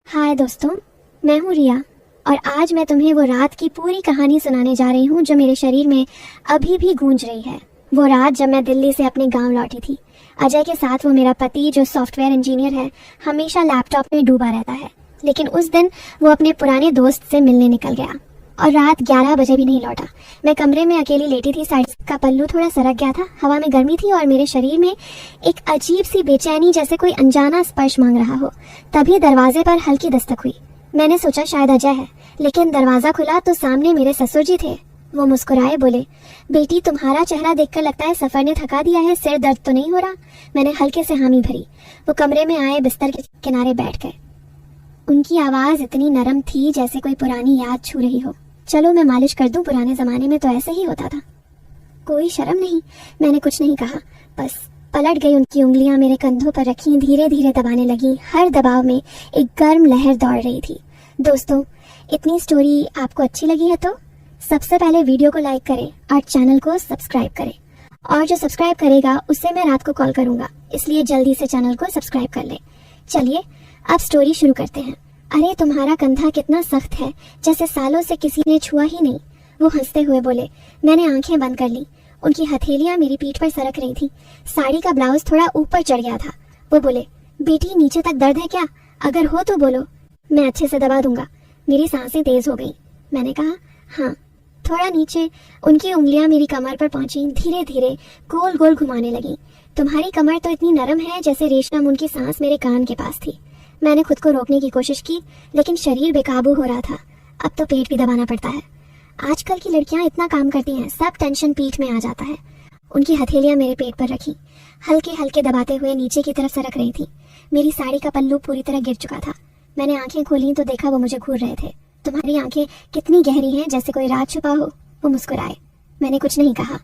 हाय दोस्तों, मैं हूँ रिया और आज मैं तुम्हें वो रात की पूरी कहानी सुनाने जा रही हूँ जो मेरे शरीर में अभी भी गूंज रही है। वो रात जब मैं दिल्ली से अपने गांव लौटी थी। अजय के साथ वो मेरा पति जो सॉफ्टवेयर इंजीनियर है हमेशा लैपटॉप में डूबा रहता है, लेकिन उस दिन वो अपने पुराने दोस्त से मिलने निकल गया और रात 11 बजे भी नहीं लौटा। मैं कमरे में अकेली लेटी थी, साड़ी का पल्लू थोड़ा सरक गया था, हवा में गर्मी थी और मेरे शरीर में एक अजीब सी बेचैनी, जैसे कोई अनजाना स्पर्श मांग रहा हो। तभी दरवाजे पर हल्की दस्तक हुई। मैंने सोचा शायद अजय है, लेकिन दरवाजा खुला तो सामने मेरे ससुर जी थे। वो मुस्कुराए, बोले, बेटी तुम्हारा चेहरा देखकर लगता है सफर ने थका दिया है, सिर दर्द तो नहीं हो रहा? मैंने हल्के से हामी भरी। वो कमरे में आए, बिस्तर के किनारे बैठ गए। उनकी आवाज इतनी नरम थी जैसे कोई पुरानी याद छू रही हो। चलो मैं मालिश कर दूं, पुराने जमाने में तो ऐसे ही होता था। कोई शर्म नहीं? मैंने कुछ नहीं कहा, बस पलट गई। उनकी उंगलियां मेरे कंधों पर रखी, धीरे धीरे दबाने लगी। हर दबाव में एक गर्म लहर दौड़ रही थी। दोस्तों, इतनी स्टोरी आपको अच्छी लगी है तो सबसे पहले वीडियो को लाइक करें और चैनल को सब्सक्राइब करें। और जो सब्सक्राइब करेगा उससे मैं रात को कॉल करूंगा, इसलिए जल्दी से चैनल को सब्सक्राइब कर ले। चलिए अब स्टोरी शुरू करते हैं। अरे तुम्हारा कंधा कितना सख्त है, जैसे सालों से किसी ने छुआ ही नहीं। वो हंसते हुए बोले। मैंने आंखें बंद कर ली। उनकी हथेलियां मेरी पीठ पर सरक रही थी। साड़ी का ब्लाउज थोड़ा ऊपर चढ़ गया था। वो बोले, बेटी नीचे तक दर्द है क्या? अगर हो तो बोलो, मैं अच्छे से दबा दूंगा। मेरी सांसें तेज हो गई। मैंने कहा, हाँ थोड़ा नीचे। उनकी उंगलियां मेरी कमर पर पहुंची, धीरे धीरे गोल गोल घुमाने लगी। तुम्हारी कमर तो इतनी नरम है जैसे रेशम। उनकी सांस मेरे कान के पास थी। मैंने खुद को रोकने की कोशिश की, लेकिन शरीर बेकाबू हो रहा था। अब तो पेट भी दबाना पड़ता है। आजकल की लड़कियां इतना काम करती हैं, सब टेंशन पीठ में आ जाता है। उनकी हथेलियां मेरे पेट पर रखी, हल्के हल्के दबाते हुए नीचे की तरफ सरक रही थी। मेरी साड़ी का पल्लू पूरी तरह गिर चुका था। मैंने आंखें खोली तो देखा वो मुझे घूर रहे थे। तुम्हारी आंखें कितनी गहरी हैं, जैसे कोई राज छुपा हो। वो मुस्कुराए। मैंने कुछ नहीं कहा।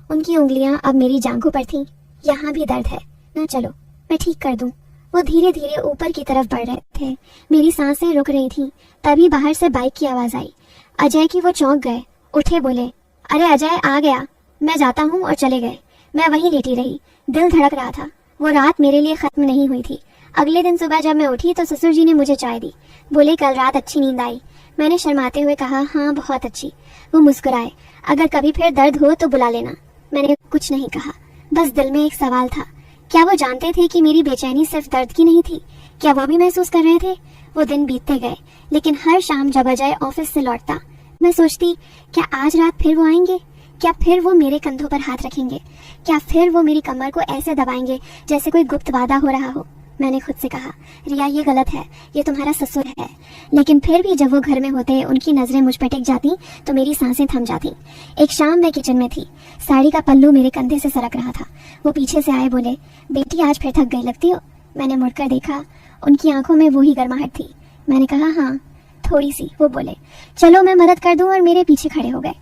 उनकी उंगलियां अब मेरी जांघों पर थीं। यहाँ भी दर्द है ना? चलो मैं ठीक कर दूं। वो धीरे धीरे ऊपर की तरफ बढ़ रहे थे। मेरी सांसें रुक रही थीं। तभी बाहर से बाइक की आवाज आई। अजय की। वो चौंक गए, उठे, बोले, अरे अजय आ गया, मैं जाता हूँ, और चले गए। मैं वहीं लेटी रही, दिल धड़क रहा था। वो रात मेरे लिए खत्म नहीं हुई थी। अगले दिन सुबह जब मैं उठी तो ससुर जी ने मुझे चाय दी। बोले, कल रात अच्छी नींद आई? मैंने शर्माते हुए कहा, हाँ बहुत अच्छी। वो मुस्कुराए। अगर कभी फिर दर्द हो तो बुला लेना। मैंने कुछ नहीं कहा, बस दिल में एक सवाल था। क्या वो जानते थे कि मेरी बेचैनी सिर्फ दर्द की नहीं थी? क्या वो भी महसूस कर रहे थे? वो दिन बीतते गए, लेकिन हर शाम जब अजय ऑफिस से लौटता, मैं सोचती, क्या आज रात फिर वो आएंगे? क्या फिर वो मेरे कंधों पर हाथ रखेंगे? क्या फिर वो मेरी कमर को ऐसे दबाएंगे जैसे कोई गुप्त वादा हो रहा हो? मैंने खुद से कहा, रिया ये गलत है, ये तुम्हारा ससुर है। लेकिन फिर भी जब वो घर में होते, उनकी नजरें मुझ पर टिक जाती तो मेरी सांसें थम जाती। एक शाम मैं किचन में थी, साड़ी का पल्लू मेरे कंधे से सरक रहा था। वो पीछे से आए, बोले, बेटी आज फिर थक गई लगती हो। मैंने मुड़कर देखा, उनकी आंखों में वही गर्माहट थी। मैंने कहा, हाँ थोड़ी सी। वो बोले, चलो मैं मदद कर दूं, और मेरे पीछे खड़े हो गए।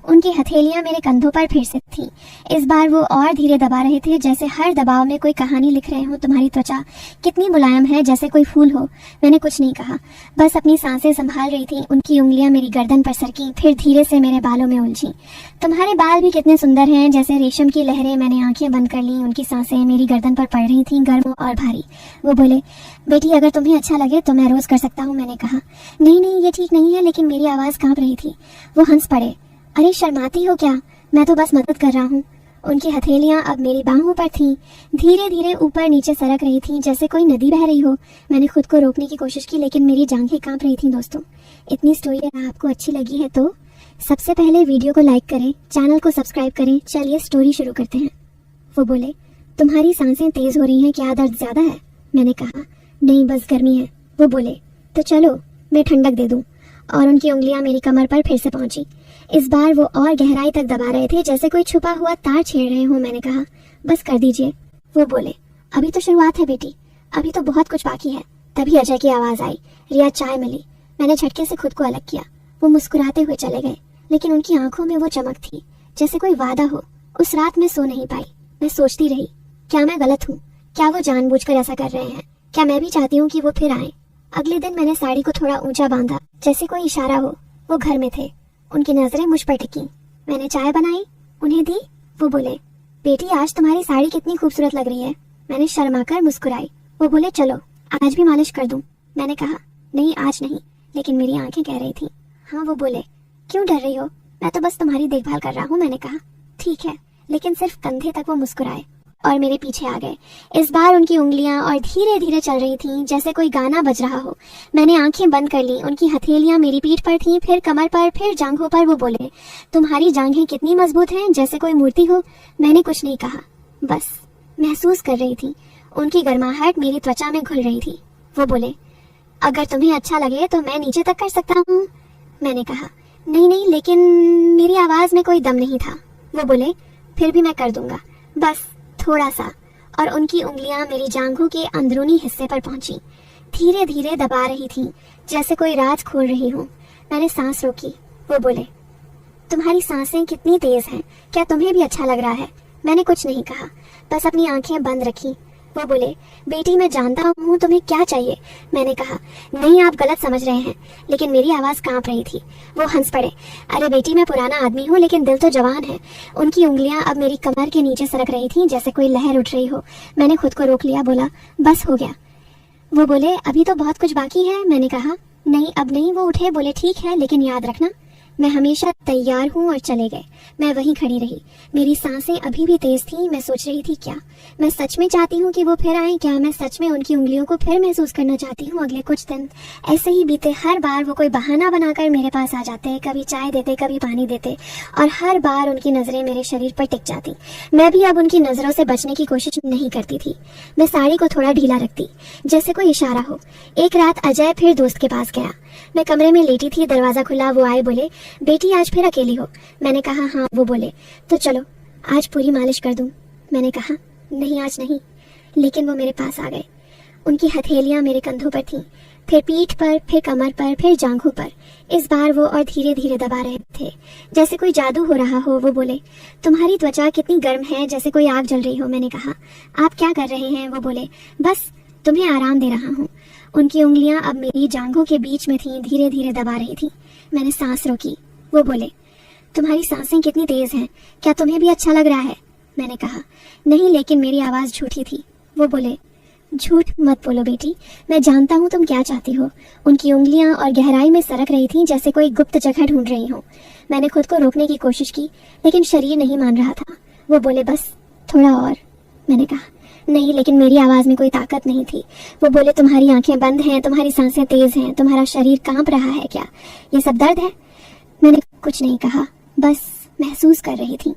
उनकी हथेलियां मेरे कंधों पर फिर से थीं। इस बार वो और धीरे दबा रहे थे, जैसे हर दबाव में कोई कहानी लिख रहे हो। तुम्हारी त्वचा कितनी मुलायम है, जैसे कोई फूल हो। मैंने कुछ नहीं कहा, बस अपनी सांसें संभाल रही थी। उनकी उंगलियां मेरी गर्दन पर सरकी, फिर धीरे से मेरे बालों में उलझी। तुम्हारे बाल भी कितने सुंदर हैं, जैसे रेशम की लहरें। मैंने आंखें बंद कर ली। उनकी सांसें मेरी गर्दन पर पड़ रही थी, गर्म और भारी। वो बोले, बेटी अगर तुम्हें अच्छा लगे तो मैं रोज कर सकता हूँ। मैंने कहा, नहीं नहीं ये ठीक नहीं है, लेकिन मेरी आवाज कांप रही थी। वो हंस पड़े। अरे शर्माती हो क्या? मैं तो बस मदद कर रहा हूँ। उनकी हथेलियां अब मेरी बाहों पर थीं, धीरे धीरे ऊपर नीचे सरक रही थीं, जैसे कोई नदी बह रही हो। मैंने खुद को रोकने की कोशिश की, लेकिन मेरी जांघें कांप रही थीं। दोस्तों, इतनी स्टोरी अगर आपको अच्छी लगी है तो सबसे पहले वीडियो को लाइक करें, चैनल को सब्सक्राइब करें। चलिए स्टोरी शुरू करते हैं। वो बोले, तुम्हारी सांसें तेज हो रही हैं, क्या दर्द ज्यादा है? मैंने कहा, नहीं बस गर्मी है। वो बोले, तो चलो मैं ठंडक दे दूं। और उनकी उंगलियां मेरी कमर पर फिर से पहुंची। इस बार वो और गहराई तक दबा रहे थे, जैसे कोई छुपा हुआ तार छेड़ रहे हो। मैंने कहा, बस कर दीजिए। वो बोले, अभी तो शुरुआत है बेटी, अभी तो बहुत कुछ बाकी है। तभी अजय की आवाज आई, रिया चाय मिली। मैंने झटके से खुद को अलग किया। वो मुस्कुराते हुए चले गए, लेकिन उनकी आंखों में वो चमक थी जैसे कोई वादा हो। उस रात मैं सो नहीं पाई। मैं सोचती रही, क्या मैं गलत हूँ? क्या वो जानबूझकर ऐसा कर रहे हैं? क्या मैं भी चाहती हूँ कि वो फिर आए? अगले दिन मैंने साड़ी को थोड़ा ऊंचा बांधा, जैसे कोई इशारा हो। वो घर में थे। उनकी नजरें मुझ पर टिकी। मैंने चाय बनाई, उन्हें दी। वो बोले, बेटी आज तुम्हारी साड़ी कितनी खूबसूरत लग रही है। मैंने शर्माकर मुस्कुराई। वो बोले, चलो आज भी मालिश कर दूं। मैंने कहा, नहीं आज नहीं, लेकिन मेरी आंखें कह रही थी। हाँ। वो बोले, क्यों डर रही हो? मैं तो बस तुम्हारी देखभाल कर रहा हूँ। मैंने कहा, ठीक है, लेकिन सिर्फ कंधे तक वो मुस्कुराए और मेरे पीछे आ गए। इस बार उनकी उंगलियां और धीरे धीरे चल रही थीं, जैसे कोई गाना बज रहा हो। मैंने आंखें बंद कर ली। उनकी हथेलियां मेरी पीठ पर थीं, फिर कमर पर, फिर जांघों पर। वो बोले, तुम्हारी जांघें कितनी मजबूत हैं, जैसे कोई मूर्ति हो। मैंने कुछ नहीं कहा, बस महसूस कर रही थी। उनकी गर्माहट मेरी त्वचा में घुल रही थी। वो बोले, अगर तुम्हें अच्छा लगे तो मैं नीचे तक कर सकता हूँ। मैंने कहा, नहीं नहीं, लेकिन मेरी आवाज में कोई दम नहीं था। वो बोले, फिर भी मैं कर दूंगा, बस थोड़ा सा। और उनकी उंगलियां मेरी जांघों के अंदरूनी हिस्से पर पहुंची, धीरे धीरे दबा रही थीं, जैसे कोई राज खोल रही हूँ। मैंने सांस रोकी। वो बोले, तुम्हारी सांसें कितनी तेज हैं, क्या तुम्हें भी अच्छा लग रहा है? मैंने कुछ नहीं कहा, बस अपनी आंखें बंद रखी। वो बोले, बेटी मैं जानता हूँ तुम्हें क्या चाहिए। मैंने कहा, नहीं आप गलत समझ रहे हैं, लेकिन मेरी आवाज कांप रही थी। वो हंस पड़े। अरे बेटी मैं पुराना आदमी हूँ, लेकिन दिल तो जवान है। उनकी उंगलियां अब मेरी कमर के नीचे सरक रही थी, जैसे कोई लहर उठ रही हो। मैंने खुद को रोक लिया, बोला, बस हो गया। वो बोले, अभी तो बहुत कुछ बाकी है। मैंने कहा, नहीं अब नहीं। वो उठे, बोले, ठीक है, लेकिन याद रखना मैं हमेशा तैयार हूँ। और चले गए। मैं वहीं खड़ी रही। मेरी सांसें अभी भी तेज थीं। मैं सोच रही थी, क्या मैं सच में चाहती हूँ कि वो फिर आए? क्या मैं सच में उनकी उंगलियों को फिर महसूस करना चाहती हूँ? अगले कुछ दिन ऐसे ही बीते। हर बार वो कोई बहाना बनाकर मेरे पास आ जाते, कभी चाय देते, कभी पानी देते, और हर बार उनकी नजरें मेरे शरीर पर टिक जाती। मैं भी अब उनकी नजरों से बचने की कोशिश नहीं करती थी। मैं साड़ी को थोड़ा ढीला रखती, जैसे कोई इशारा हो। एक रात अजय फिर दोस्त के पास गया। मैं कमरे में लेटी थी, दरवाजा खुला। वो आए, बोले, बेटी आज फिर अकेली हो? मैंने कहा, हाँ। वो बोले, तो चलो आज पूरी मालिश कर दूं। मैंने कहा, नहीं आज नहीं। लेकिन वो मेरे पास आ गए। उनकी हथेलियां मेरे कंधों पर थीं, फिर पीठ पर, फिर कमर पर, फिर जांघों पर। इस बार वो और धीरे धीरे दबा रहे थे, जैसे कोई जादू हो रहा हो। वो बोले, तुम्हारी त्वचा कितनी गर्म है, जैसे कोई आग जल रही हो। मैंने कहा, आप क्या कर रहे हैं? वो बोले, बस तुम्हें आराम दे रहा हूँ। उनकी उंगलियां अब मेरी जांघों के बीच में थीं, धीरे धीरे दबा रही थी। मैंने सांस रोकी। वो बोले, तुम्हारी सांसें कितनी तेज हैं, क्या तुम्हें भी अच्छा लग रहा है? मैंने कहा, नहीं, लेकिन मेरी आवाज झूठी थी। वो बोले, झूठ मत बोलो बेटी, मैं जानता हूँ तुम क्या चाहती हो। उनकी उंगलियां और गहराई में सरक रही थीं, जैसे कोई गुप्त जगह ढूंढ रही हो। मैंने खुद को रोकने की कोशिश की, लेकिन शरीर नहीं मान रहा था। वो बोले, बस थोड़ा और। मैंने कहा, नहीं, लेकिन मेरी आवाज में कोई ताकत नहीं थी। वो बोले, तुम्हारी आंखें बंद हैं, तुम्हारी सांसें तेज हैं, तुम्हारा शरीर कांप रहा है, क्या ये सब दर्द है? मैंने कुछ नहीं कहा, बस महसूस कर रही थी।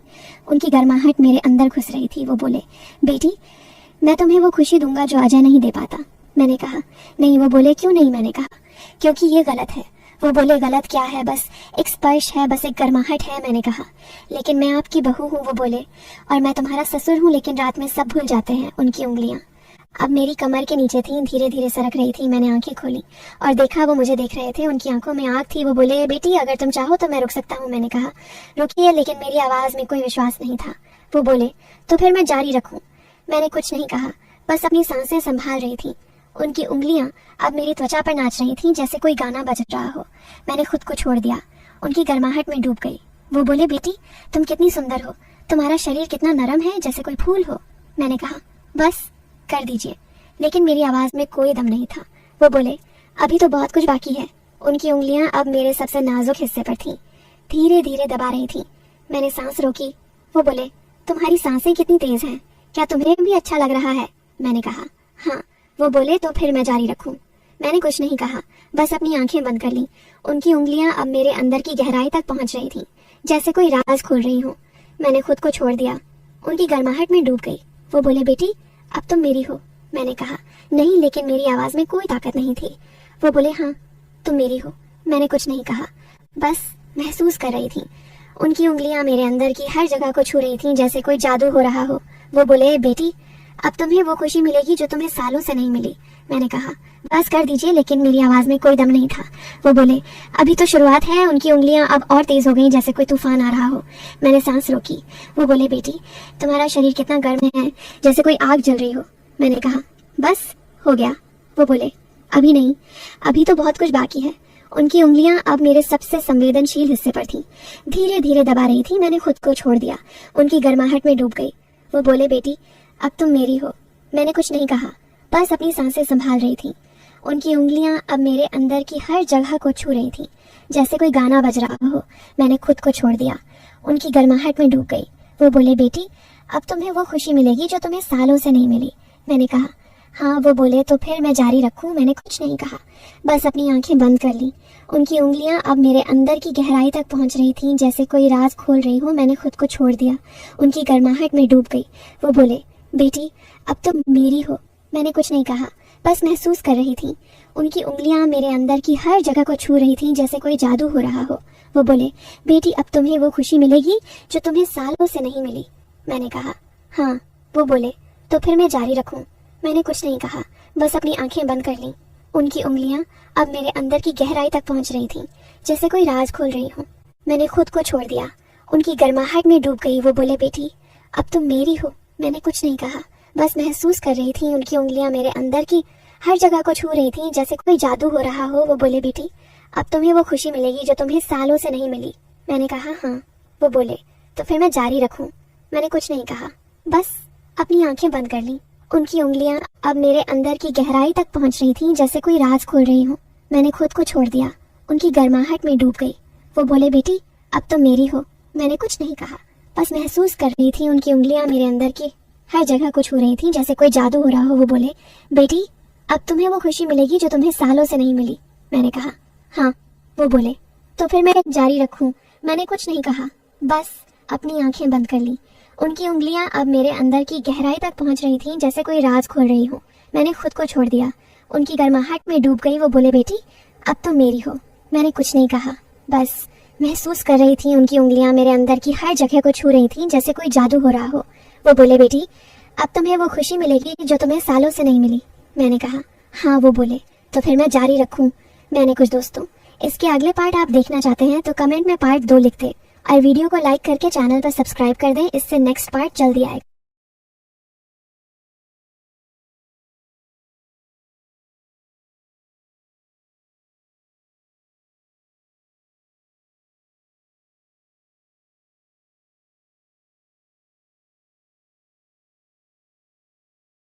उनकी गर्माहट मेरे अंदर घुस रही थी। वो बोले, बेटी मैं तुम्हें वो खुशी दूंगा जो अजय नहीं दे पाता। मैंने कहा, नहीं। वो बोले, क्यों नहीं? मैंने कहा, क्योंकि ये गलत है। वो बोले, गलत क्या है? बस एक स्पर्श है, बस एक गर्माहट है। मैंने कहा, लेकिन मैं आपकी बहू हूँ। वो बोले, और मैं तुम्हारा ससुर हूँ, लेकिन रात में सब भूल जाते हैं। उनकी उंगलियां अब मेरी कमर के नीचे थी, धीरे धीरे सरक रही थी। मैंने आंखें खोली और देखा वो मुझे देख रहे थे। उनकी आंखों में आग थी। वो बोले, बेटी अगर तुम चाहो तो मैं रुक सकता हूँ। मैंने कहा, रुकिए, लेकिन मेरी आवाज में कोई विश्वास नहीं था। वो बोले, तो फिर मैं जारी रखूं? मैंने कुछ नहीं कहा, बस अपनी सांसें संभाल रही थी। उनकी उंगलियां अब मेरी त्वचा पर नाच रही थीं, जैसे कोई गाना बज रहा हो। मैंने खुद को छोड़ दिया, उनकी गर्माहट में डूब गई। वो बोले, बेटी तुम कितनी सुंदर हो, तुम्हारा शरीर कितना नरम है, जैसे कोई फूल हो। मैंने कहा, बस कर दीजिए, लेकिन मेरी आवाज में कोई दम नहीं था। वो बोले, अभी तो बहुत कुछ बाकी है। उनकी उंगलियां अब मेरे सबसे नाजुक हिस्से पर थीं, धीरे धीरे दबा रही थीं। मैंने सांस रोकी। वो बोले, तुम्हारी सांसें कितनी तेज हैं, क्या तुम्हें भी अच्छा लग रहा है? मैंने कहा, हाँ। वो बोले, तो फिर मैं जारी रखूं? मैंने कुछ नहीं कहा, बस अपनी आंखें बंद कर ली। उनकी उंगलियां अब मेरे अंदर की गहराई तक पहुंच रही थीं, जैसे कोई राज खोल रही हूँ। मैंने खुद को छोड़ दिया, उनकी गर्माहट में डूब गई। वो बोले, बेटी अब तुम मेरी हो। मैंने कहा, नहीं, लेकिन मेरी आवाज में कोई ताकत नहीं थी। वो बोले, हाँ तुम मेरी हो। मैंने कुछ नहीं कहा, बस महसूस कर रही थी। उनकी उंगलियां मेरे अंदर की हर जगह को छू रही थीं, जैसे कोई जादू हो रहा हो। वो बोले, बेटी अब तुम्हें वो खुशी मिलेगी जो तुम्हें सालों से नहीं मिली। मैंने कहा, बस कर दीजिए, लेकिन मेरी आवाज में कोई दम नहीं था। वो बोले, अभी तो शुरुआत है। उनकी उंगलियां अब और तेज हो गईं, जैसे कोई तूफान आ रहा हो। मैंने सांस रोकी। वो बोले, बेटी तुम्हारा शरीर कितना गर्म है, जैसे कोई आग जल रही हो। मैंने कहा, बस हो गया। वो बोले, अभी नहीं, अभी तो बहुत कुछ बाकी है। उनकी उंगलियां अब मेरे सबसे संवेदनशील हिस्से पर थीं, धीरे धीरे दबा रही थी। मैंने खुद को छोड़ दिया, उनकी गर्माहट में डूब गई। वो बोले, बेटी अब तुम मेरी हो। मैंने कुछ नहीं कहा, बस अपनी सांसें संभाल रही थी। उनकी उंगलियां अब मेरे अंदर की हर जगह को छू रही थी, जैसे कोई गाना बज रहा हो। मैंने खुद को छोड़ दिया, उनकी गर्माहट में डूब गई। वो बोले, बेटी अब तुम्हें वो खुशी मिलेगी जो तुम्हें सालों से नहीं मिली। मैंने कहा, हाँ। वो बोले, तो फिर मैं जारी रखूं? मैंने कुछ नहीं कहा, बस अपनी आंखें बंद कर ली। उनकी उंगलियां अब मेरे अंदर की गहराई तक पहुंच रही थीं, जैसे कोई राज खोल रही हो। मैंने खुद को छोड़ दिया, उनकी गर्माहट में डूब गई। वो बोले, बेटी अब तुम मेरी हो। मैंने कुछ नहीं कहा, बस महसूस कर रही थी। उनकी उंगलियां मेरे अंदर की हर जगह को छू रही थीं, जैसे कोई जादू हो रहा हो। वो बोले, बेटी अब तुम्हें वो खुशी मिलेगी जो तुम्हें सालों से नहीं मिली। मैंने कहा, हाँ। वो बोले, तो फिर मैं जारी रखूं? मैंने कुछ नहीं कहा, बस अपनी आंखें बंद कर लीं। उनकी उंगलियां अब मेरे अंदर की गहराई तक पहुंच रही थीं, जैसे कोई राज खोल रही हो। मैंने खुद को छोड़ दिया, उनकी गर्माहट में डूब गई। वो बोले, बेटी अब तुम मेरी हो। मैंने कुछ नहीं कहा, बस महसूस कर रही थी। उनकी उंगलियां मेरे अंदर की हर जगह को छू रही थीं, जैसे कोई जादू हो रहा हो। वो बोले, बेटी अब तुम्हें वो खुशी मिलेगी जो तुम्हें सालों से नहीं मिली। मैंने कहा, हाँ। वो बोले, तो फिर मैं जारी रखूं? मैंने कुछ नहीं कहा, बस अपनी आंखें बंद कर ली। उनकी उंगलियां अब मेरे अंदर की गहराई तक पहुंच रही थीं, जैसे कोई राज खोल रही हो। मैंने खुद को छोड़ दिया, उनकी गर्माहट में डूब गई। वो बोले, बेटी अब तुम मेरी हो। मैंने कुछ नहीं कहा, बस महसूस कर रही थी। उनकी उंगलियां मेरे अंदर की हर जगह को छू रही थीं, जैसे कोई जादू हो रहा हो। वो बोले, बेटी अब तुम्हें वो खुशी मिलेगी जो तुम्हें सालों से नहीं मिली। मैंने कहा, हाँ। वो बोले, तो फिर मैं जारी रखूं? मैंने कुछ नहीं कहा, बस अपनी आंखें बंद कर ली। उनकी उंगलियां अब मेरे अंदर की गहराई तक पहुंच रही थीं, जैसे कोई राज खोल रही हो। मैंने खुद को छोड़ दिया, उनकी गर्माहट में डूब गई। वो बोले, बेटी अब तुम मेरी हो। मैंने कुछ नहीं कहा, बस महसूस कर रही थी। उनकी उंगलियां मेरे अंदर की हर जगह को छू रही थीं, जैसे कोई जादू हो रहा हो। वो बोले, बेटी अब तुम्हें वो खुशी मिलेगी जो तुम्हें सालों से नहीं मिली। मैंने कहा, हाँ। वो बोले, तो फिर मैं जारी रखूं? मैंने कुछ दोस्तों, इसके अगले पार्ट आप देखना चाहते हैं तो कमेंट में पार्ट 2 लिख दें और वीडियो को लाइक करके चैनल पर सब्सक्राइब कर दें, इससे नेक्स्ट पार्ट जल्दी आएगा।